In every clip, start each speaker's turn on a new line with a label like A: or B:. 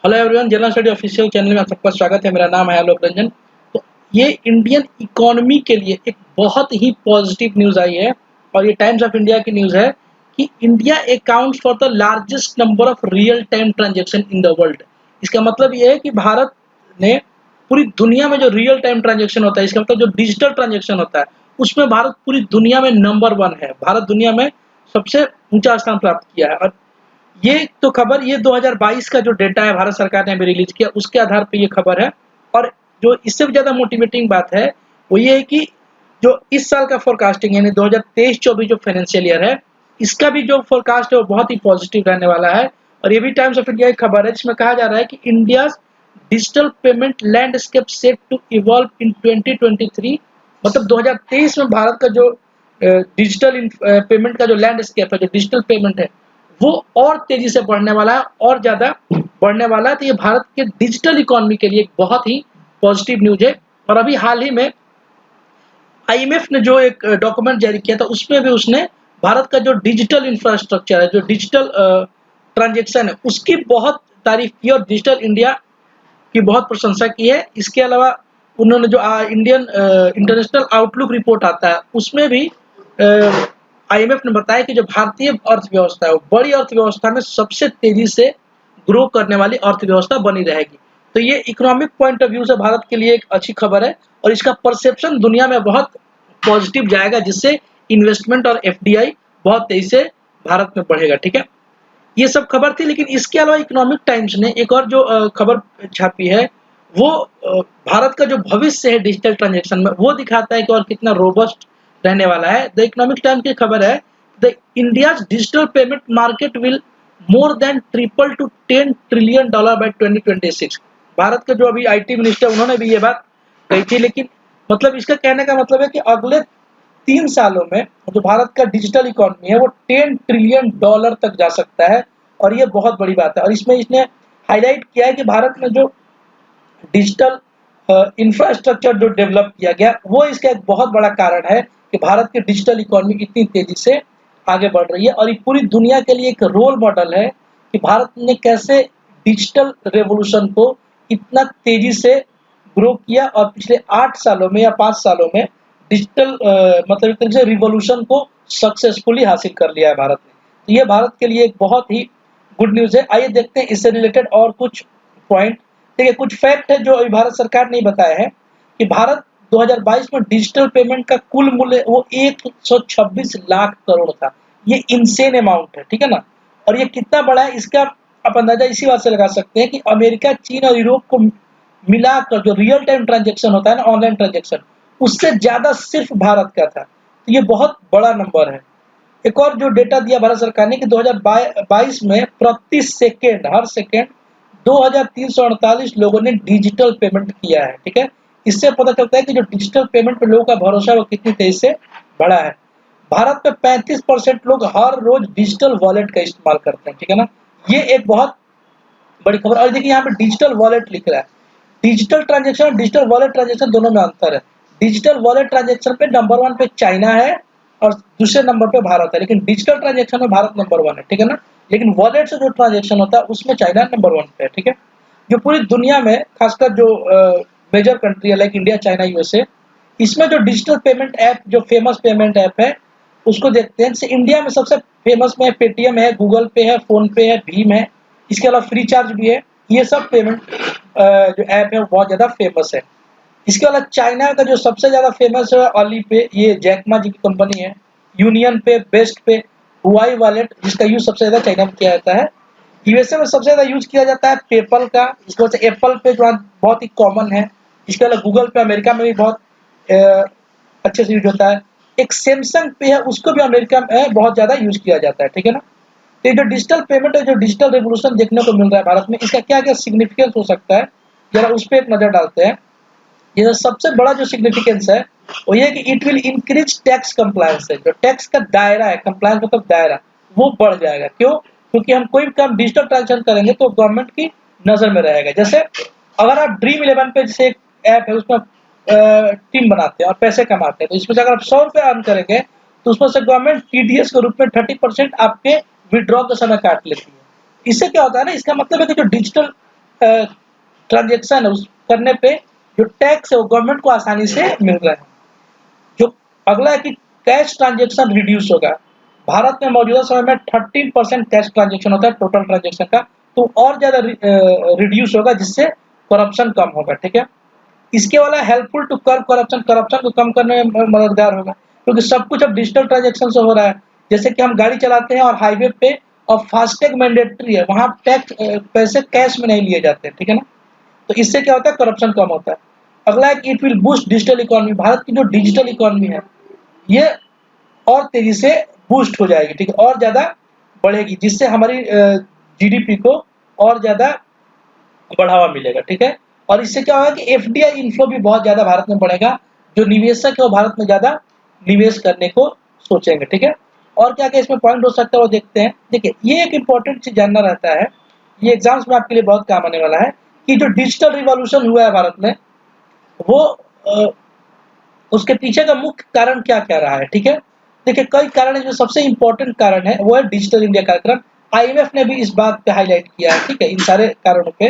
A: Hello everyone, general study official channel में आप सबका स्वागत है। मेरा नाम है आलोक रंजन। तो ये इंडियन इकोनॉमी के लिए एक बहुत ही पॉजिटिव न्यूज़ आई है और ये टाइम्स ऑफ इंडिया की न्यूज़ है कि India accounts for the largest number of real time transaction in the world. इसका मतलब ये है कि भारत ने पूरी दुनिया में जो रियल टाइम ट्रांजैक्शन होता है, इसका मतलब जो डिजिटल ट्रांजैक्शन होता है, उसमें भारत पूरी दुनिया में नंबर 1 है। भारत दुनिया में सबसे ऊंचा स्थान प्राप्त किया है। और ये तो खबर ये 2022 का जो डेटा है भारत सरकार ने अभी रिलीज किया, उसके आधार पे ये खबर है। और जो इससे भी ज़्यादा मोटिवेटिंग बात है वो ये है कि जो इस साल का फोरकास्टिंग यानी 2023-24 जो फाइनेंशियल ईयर है, इसका भी जो फोरकास्ट है वो बहुत ही पॉजिटिव रहने वाला है। और ये भी टाइम्स ऑफ इंडिया की खबर है जिसमें कहा जा रहा है कि India digital payment landscape set to evolve in 2023। मतलब 2023 में भारत का जो डिजिटल पेमेंट का जो लैंडस्केप है, जो डिजिटल पेमेंट है, वो और तेजी से बढ़ने वाला है और ज़्यादा बढ़ने वाला है। तो ये भारत के डिजिटल इकोनॉमी के लिए एक बहुत ही पॉजिटिव न्यूज़ है। और अभी हाल ही में आईएमएफ ने जो एक डॉक्यूमेंट जारी किया था, उसमें भी उसने भारत का जो डिजिटल इंफ्रास्ट्रक्चर है, जो डिजिटल ट्रांजेक्शन है, उसकी बहुत तारीफ की और डिजिटल इंडिया की बहुत प्रशंसा की है। इसके अलावा उन्होंने जो इंडियन इंटरनेशनल आउटलुक रिपोर्ट आता है, उसमें भी आईएमएफ ने बताया कि जो भारतीय अर्थव्यवस्था है वो बड़ी अर्थव्यवस्था में सबसे तेजी से ग्रो करने वाली अर्थव्यवस्था बनी रहेगी। तो ये इकोनॉमिक पॉइंट ऑफ व्यू से भारत के लिए एक अच्छी खबर है और इसका परसेप्शन दुनिया में बहुत पॉजिटिव जाएगा, जिससे इन्वेस्टमेंट और एफडीआई बहुत तेजी से भारत में बढ़ेगा। ठीक है, ये सब खबर थी। लेकिन इसके अलावा इकोनॉमिक टाइम्स ने एक और जो खबर छापी है, वो भारत का जो भविष्य है डिजिटल ट्रांजेक्शन में, वो दिखाता है कि और कितना रोबस्ट रहने वाला है। द इकोनॉमिक टाइम्स की खबर है, the India's digital payment market will more than triple to $10 trillion by 2026। Bharat के जो अभी आईटी मिनिस्टर, उन्होंने भी ये बात कही थी। लेकिन मतलब इसका कहने का मतलब है कि अगले 3 सालों में जो भारत का डिजिटल इकोनॉमी है वो $10 ट्रिलियन तक जा सकता है। और ये बहुत बड़ी बात है। और इसमें इसने हाईलाइट किया है कि भारत में जो डिजिटल इंफ्रास्ट्रक्चर जो डेवलप किया गया, वो इसका एक बहुत बड़ा कारण है कि भारत की डिजिटल इकोनॉमी इतनी तेजी से आगे बढ़ रही है। और ये पूरी दुनिया के लिए एक रोल मॉडल है कि भारत ने कैसे डिजिटल रेवोल्यूशन को इतना तेजी से ग्रो किया और पिछले 8 सालों में या 5 सालों में डिजिटल मतलब एक तरह से रिवॉल्यूशन को सक्सेसफुली हासिल कर लिया है भारत ने। तो ये भारत के लिए एक बहुत ही गुड न्यूज़ है। आइए देखते हैं इससे रिलेटेड और कुछ पॉइंट। देखिए, कुछ फैक्ट है जो अभी भारत सरकार ने बताया है कि भारत 2022 में डिजिटल पेमेंट का कुल मूल्य वो 126 लाख करोड़ था। ये इनसेन अमाउंट है, ठीक है ना। और ये कितना बड़ा है इसका आप अंदाजा इसी बात से लगा सकते हैं कि अमेरिका, चीन और यूरोप को मिलाकर जो रियल टाइम ट्रांजेक्शन होता है ना, ऑनलाइन ट्रांजेक्शन, उससे ज्यादा सिर्फ भारत का था। तो ये बहुत बड़ा नंबर है। एक और जो डेटा दिया भारत सरकार ने कि 2022 में प्रति सेकेंड, हर सेकेंड 2348 लोगों ने डिजिटल पेमेंट किया है। ठीक है, इससे पता चलता है कि जो डिजिटल पेमेंट पे लोगों का भरोसा है वो कितनी तेजी से बढ़ा है। भारत में 35% लोग हर रोज डिजिटल वॉलेट का इस्तेमाल करते हैं। ठीक है ना, ये एक बहुत बड़ी खबर। और देखिए यहाँ पे डिजिटल वॉलेट लिख रहा है। डिजिटल ट्रांजेक्शन और डिजिटल वॉलेट ट्रांजेक्शन दोनों में अंतर है। डिजिटल वॉलेट ट्रांजेक्शन पे नंबर 1 पे चाइना है और दूसरे नंबर पे भारत है। लेकिन डिजिटल ट्रांजेक्शन में भारत नंबर 1 है, ठीक है ना। लेकिन वॉलेट से जो ट्रांजेक्शन होता है उसमें चाइना नंबर 1 पे है। ठीक है, जो पूरी दुनिया में खासकर जो मेजर कंट्री है लाइक इंडिया, चाइना, यूएसए, इसमें जो डिजिटल पेमेंट ऐप, जो फेमस पेमेंट ऐप है, उसको देखते हैं। जैसे इंडिया में सबसे फेमस में पेटीएम है, गूगल पे है, फोन पे है, भीम है, इसके अलावा फ्री चार्ज भी है। ये सब पेमेंट जो ऐप है वो बहुत ज़्यादा फेमस है। इसके अलावा चाइना का जो सबसे ज़्यादा फेमस है अली पे, ये जैकमा जी की कंपनी है। यूनियन पे, बेस्ट पे, हुआई वॉलेट, जिसका यूज सबसे ज़्यादा चाइना में किया जाता है। यूएसए में सबसे ज़्यादा यूज किया जाता है पेपल का, इसके वजह से एप्पल पे जो बहुत ही कॉमन है। इसके अलावा गूगल पे अमेरिका में भी बहुत अच्छे से यूज होता है। एक सैमसंग पे है, उसको भी अमेरिका में बहुत ज़्यादा यूज किया जाता है। ठीक है ना। तो ये जो डिजिटल पेमेंट है, जो डिजिटल रेवोल्यूशन देखने को मिल रहा है भारत में, इसका क्या क्या सिग्निफिकेंस हो सकता है, जरा उस पर एक नज़र डालते हैं। ये सबसे बड़ा जो सिग्निफिकेंस है वो ये है कि it will increase tax compliance है। जो टैक्स का दायरा है, कंप्लायंस मतलब दायरा, वो बढ़ जाएगा। क्यों? क्योंकि हम कोई भी काम डिजिटल ट्रांजेक्शन करेंगे तो गवर्नमेंट की नज़र में रहेगा। जैसे अगर आप ड्रीम11 पे जैसे एक ऐप है, उसमें टीम बनाते हैं और पैसे कमाते हैं, तो इसमें से अगर आप 100 रुपये अर्न करेंगे तो उसमें से गवर्नमेंट टीडीएस के रूप में 30% आपके विड्रॉ के समय काट लेती है। इससे क्या होता है ना, इसका मतलब है कि जो डिजिटल ट्रांजेक्शन है उस करने पे जो टैक्स है वो गवर्नमेंट को आसानी से मिल रहा है। जो अगला है कि कैश ट्रांजेक्शन रिड्यूस होगा। भारत में मौजूदा समय में 13% कैश ट्रांजेक्शन होता है टोटल ट्रांजेक्शन का, तो और ज़्यादा रिड्यूस होगा जिससे करप्शन कम होगा, ठीक है। इसके वाला helpful to curb corruption, corruption को कम करने में मददगार होगा क्योंकि सब कुछ अब डिजिटल ट्रांजेक्शन से हो रहा है। जैसे कि हम गाड़ी चलाते हैं और हाईवे पे और फास्टैग मैंडेटरी है, वहाँ टैक्स पैसे कैश में नहीं लिए जाते, ठीक है ना। तो इससे क्या होता है, करप्शन कम होता है। अगला है कि it will boost digital economy. Bharat की जो डिजिटल इकोनॉमी है ये और तेजी से बूस्ट हो जाएगी, ठीक है, और ज़्यादा बढ़ेगी जिससे हमारी जीडीपी को और ज़्यादा बढ़ावा मिलेगा, ठीक है। और इससे क्या होगा कि एफडीआई इनफ्लो भी बहुत ज़्यादा भारत में बढ़ेगा। जो निवेशक है वो भारत में ज़्यादा निवेश करने को सोचेंगे, ठीक है। और क्या क्या इसमें पॉइंट हो सकता है वो देखते हैं। देखिए, ये एक इम्पोर्टेंट चीज़ जानना रहता है, ये एग्जाम्स में आपके लिए बहुत काम आने वाला है कि जो डिजिटल रिवॉल्यूशन हुआ है भारत में वो उसके पीछे का मुख्य कारण क्या क्या रहा है, ठीक है। देखिए, कई कारण है, जो सबसे इम्पोर्टेंट कारण है वो है डिजिटल इंडिया कार्यक्रम। आईएमएफ ने भी इस बात पे हाईलाइट किया है, ठीक है, इन सारे कारणों पे।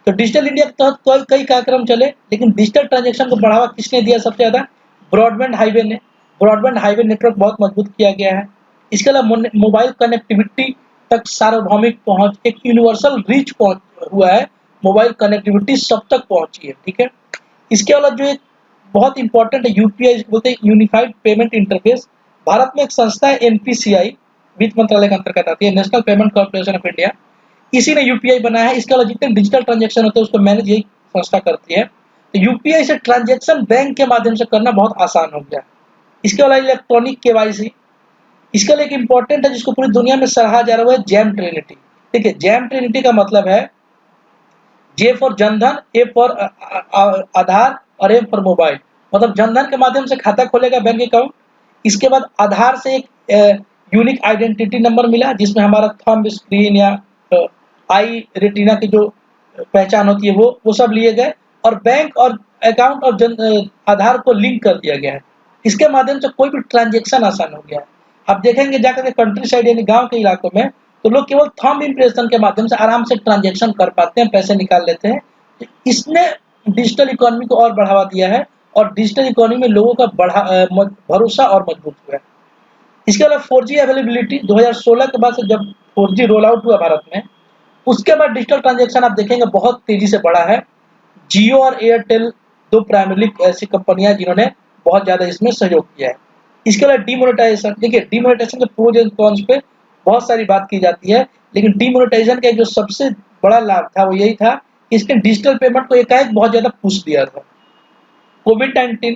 A: तो डिजिटल इंडिया के तहत कई कार्यक्रम चले, लेकिन डिजिटल ट्रांजेक्शन को बढ़ावा किसने दिया सबसे ज़्यादा? ब्रॉडबैंड हाईवे ने। ब्रॉडबैंड हाईवे नेटवर्क बहुत मजबूत किया गया है। इसके अलावा मोबाइल कनेक्टिविटी तक सार्वभौमिक पहुंच, एक यूनिवर्सल रीच पहुंच हुआ है, मोबाइल कनेक्टिविटी सब तक पहुंची है, ठीक है। इसके अलावा जो एक बहुत इंपॉर्टेंट है यूपीआई, बोलते हैं यूनिफाइड पेमेंट इंटरफेस। भारत में एक संस्था है एनपीसीआई, वित्त मंत्रालय के अंतर्गत आती है, national payment corporation of India. इसी ने यूपीआई बनाया है। इसके अलावा जितने डिजिटल ट्रांजेक्शन होते हैं उसको मैनेज यही संस्था करती है। तो यूपीआई से ट्रांजेक्शन बैंक के माध्यम से करना बहुत आसान हो गया। इसके अलावा इलेक्ट्रॉनिक केवाईसी, इसके लिए एक इंपॉर्टेंट है जिसको पूरी दुनिया में सराहा जा रहा है, जैम ट्रिनिटी। देखिए, जैम ट्रिनिटी का मतलब है J for Jan Dhan, A for Aadhaar और ए फॉर मोबाइल। मतलब जनधन के माध्यम से खाता खोलेगा बैंक अकाउंट, इसके बाद आधार से एक यूनिक आइडेंटिटी नंबर मिला जिसमें हमारा थंब स्क्रीन या आई रेटिना की जो पहचान होती है वो सब लिए गए, और बैंक और अकाउंट और आधार को लिंक कर दिया गया है। इसके माध्यम से कोई भी ट्रांजेक्शन आसान हो गया है। आप देखेंगे जाकर के कंट्री साइड यानी गांव के इलाकों में तो लोग केवल थंब इम्प्रेशन के माध्यम से आराम से ट्रांजेक्शन कर पाते हैं, पैसे निकाल लेते हैं। तो इसने डिजिटल इकोनॉमी को और बढ़ावा दिया है और डिजिटल इकोनॉमी में लोगों का भरोसा और मजबूत हुआ है। इसके अलावा 4G अवेलेबिलिटी 2016 के बाद से जब 4G रोल आउट हुआ भारत में, उसके बाद डिजिटल ट्रांजेक्शन आप देखेंगे बहुत तेजी से बढ़ा है। जियो और एयरटेल दो प्राइमरी ऐसी कंपनियां जिन्होंने बहुत ज़्यादा इसमें सहयोग किया है। इसके अलावा डीमोनेटाइजेशन, देखिए डीमोनेटाइजेशन के प्रोज एंड कॉन्स पे बहुत सारी बात की जाती है, लेकिन डीमोनेटाइजेशन का जो सबसे बड़ा लाभ था वो यही था कि इसने डिजिटल पेमेंट को एकाएक बहुत ज़्यादा पुश दिया था। कोविड-19,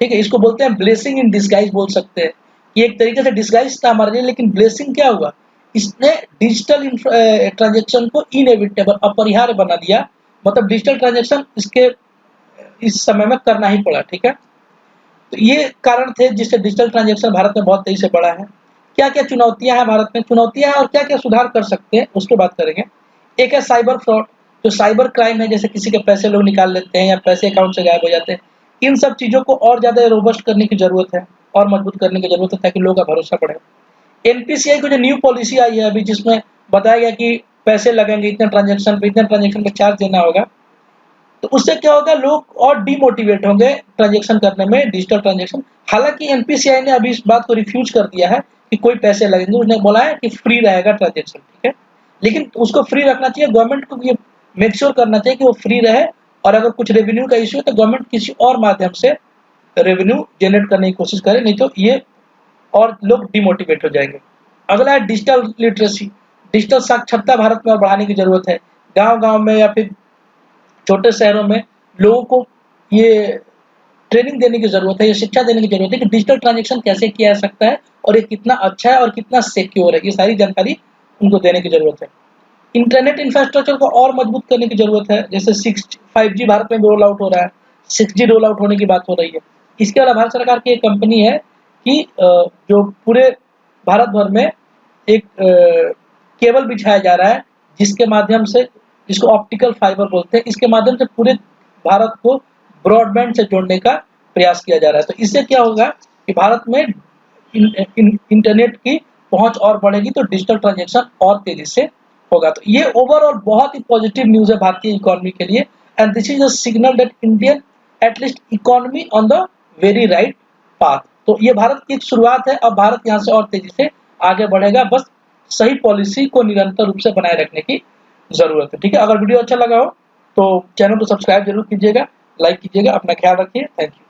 A: ठीक है, इसको बोलते हैं ब्लेसिंग इन डिस्गाइज बोल सकते हैं कि एक तरीके से डिस्गाइज था हमारे लिए, लेकिन ब्लेसिंग क्या हुआ, इसने डिजिटल ट्रांजेक्शन को इनएविटेबल, अपरिहार्य बना दिया। मतलब डिजिटल ट्रांजेक्शन इसके इस समय में करना ही पड़ा, ठीक है। तो ये कारण थे जिससे डिजिटल ट्रांजेक्शन भारत में बहुत तेजी से बढ़ा है। क्या क्या चुनौतियां हैं भारत में, चुनौतियां हैं और क्या क्या सुधार कर सकते हैं उसकी बात करेंगे। एक है साइबर फ्रॉड, जो साइबर क्राइम है, जैसे किसी के पैसे लोग निकाल लेते हैं या पैसे अकाउंट से गायब हो जाते हैं। इन सब चीज़ों को और ज़्यादा रोबस्ट करने की ज़रूरत है और मजबूत करने की ज़रूरत है ताकि लोगों का भरोसा बढ़े। एनपीसीआई को जो न्यू पॉलिसी आई है अभी, जिसमें बताया गया कि पैसे लगेंगे इतने ट्रांजेक्शन पे चार्ज देना होगा, तो उससे क्या होगा, लोग और डिमोटिवेट होंगे ट्रांजेक्शन करने में, डिजिटल ट्रांजेक्शन। हालांकि एनपीसीआई ने अभी इस बात को रिफ्यूज कर दिया है कि कोई पैसे लगेंगे, उसने बोला है कि फ्री रहेगा ट्रांजेक्शन, ठीक है। लेकिन उसको फ्री रखना चाहिए, गवर्नमेंट को ये मेक श्योर करना चाहिए कि वो फ्री रहे, और अगर कुछ रेवेन्यू का इश्यू है तो गवर्नमेंट किसी और माध्यम से रेवेन्यू जनरेट करने की कोशिश करे, नहीं तो ये और लोग डिमोटिवेट हो जाएंगे। अगला है डिजिटल लिटरेसी, डिजिटल साक्षरता भारत में और बढ़ाने की जरूरत है। गांव-गांव में या फिर छोटे शहरों में लोगों को ये ट्रेनिंग देने की ज़रूरत है, ये शिक्षा देने की ज़रूरत है कि डिजिटल ट्रांजेक्शन कैसे किया जा सकता है और ये कितना अच्छा है और कितना सिक्योर है, ये सारी जानकारी उनको देने की ज़रूरत है। इंटरनेट इंफ्रास्ट्रक्चर को और मजबूत करने की ज़रूरत है, जैसे 5G भारत में रोल आउट हो रहा है, 6G रोल आउट होने की बात हो रही है। इसके अलावा भारत सरकार की एक कंपनी है कि जो पूरे भारत भर में एक केबल बिछाया जा रहा है, जिसके माध्यम से, जिसको ऑप्टिकल फाइबर बोलते हैं, इसके माध्यम से पूरे भारत को ब्रॉडबैंड से जोड़ने का प्रयास किया जा रहा है। तो इससे क्या होगा कि भारत में इंटरनेट की पहुंच और बढ़ेगी, तो डिजिटल ट्रांजेक्शन और तेजी से होगा। तो ये ओवरऑल बहुत ही पॉजिटिव न्यूज़ है भारतीय इकोनॉमी के लिए, and this is a signal that Indian at least economy on the very right path. तो ये भारत की एक शुरुआत है, अब भारत यहाँ से और तेजी से आगे बढ़ेगा, बस सही पॉलिसी को निरंतर रूप से बनाए रखने की जरूरत है। ठीक है, अगर वीडियो अच्छा लगा हो तो चैनल को सब्सक्राइब जरूर कीजिएगा, लाइक कीजिएगा, अपना ख्याल रखिए, थैंक यू।